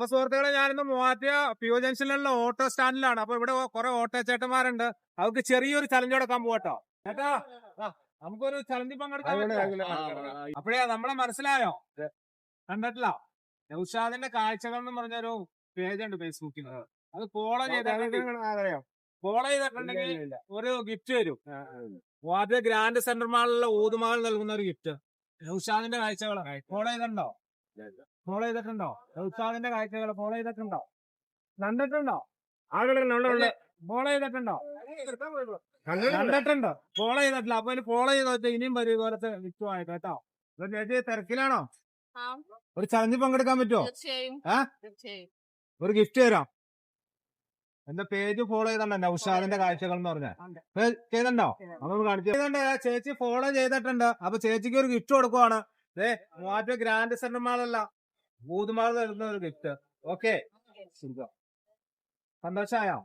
അപ്പൊ സുഹൃത്തുക്കളെ, ഞാനിന്ന് മൂവാറ്റുപുഴ PO ജംഗ്ഷനിലുള്ള ഓട്ടോ സ്റ്റാൻഡിലാണ്. അപ്പൊ ഇവിടെ കുറെ ഓട്ടോ ചേട്ടന്മാരുണ്ട്. അവർക്ക് ചെറിയൊരു ചലഞ്ച് കൊടുക്കാൻ പോകട്ടോ. ചേട്ടാ, നമുക്കൊരു ചലഞ്ച് പങ്കെടുക്കാൻ. അപ്പോഴേ നമ്മളെ മനസ്സിലായോ? കണ്ടിട്ടില്ല. നൗഷാദിന്റെ കാഴ്ചകൾ എന്ന് പറഞ്ഞൊരു പേജ് ഉണ്ട് ഫേസ്ബുക്കിൽ. അത് ഫോളോ ചെയ്തിട്ടുണ്ടെങ്കിൽ ഒരു ഗിഫ്റ്റ് വരും. മൂവാറ്റുപുഴ ഗ്രാൻഡ് സെന്റർ മാളിലുള്ള ഊതുമകൾ നൽകുന്ന ഒരു ഗിഫ്റ്റ്. നൗഷാദിന്റെ കാഴ്ചകൾ ഫോളോ ചെയ്തിട്ടുണ്ടോ? നൗഷാദിന്റെ കാഴ്ചകൾ ഫോളോ ചെയ്തിട്ടുണ്ടോ? കണ്ടിട്ടുണ്ടോ? ഫോളോ ചെയ്തിട്ടുണ്ടോ? കണ്ടിട്ടുണ്ടോ? ഫോളോ ചെയ്തിട്ടില്ല. അപ്പൊ ഫോളോ ചെയ്തോ, ഇനിയും വരും ഇതുപോലത്തെ ഗിഫ്റ്റുമായിട്ട് കേട്ടോ. ചേച്ചി തിരക്കിലാണോ? ഒരു ചലഞ്ച് പങ്കെടുക്കാൻ പറ്റുമോ? ഒരു ഗിഫ്റ്റ് തരാം. എന്റെ പേജ് ഫോളോ ചെയ്തോ, നൗഷാദിന്റെ കാഴ്ചകൾ എന്ന് പറഞ്ഞാൽ ചെയ്തിട്ടുണ്ടോ? അതൊന്ന് കാണിച്ചു. ചേച്ചി ഫോളോ ചെയ്തിട്ടുണ്ട്. അപ്പൊ ചേച്ചിക്ക് ഒരു ഗിഫ്റ്റ് കൊടുക്കുവാണ്. മൂവാറ്റുപുഴ ഗ്രാൻഡ് സെന്റർ മാളല്ല, ഊതുമാൾ തരുന്ന ഒരു ഗിഫ്റ്റ്. ഓക്കെ, സന്തോഷായോ?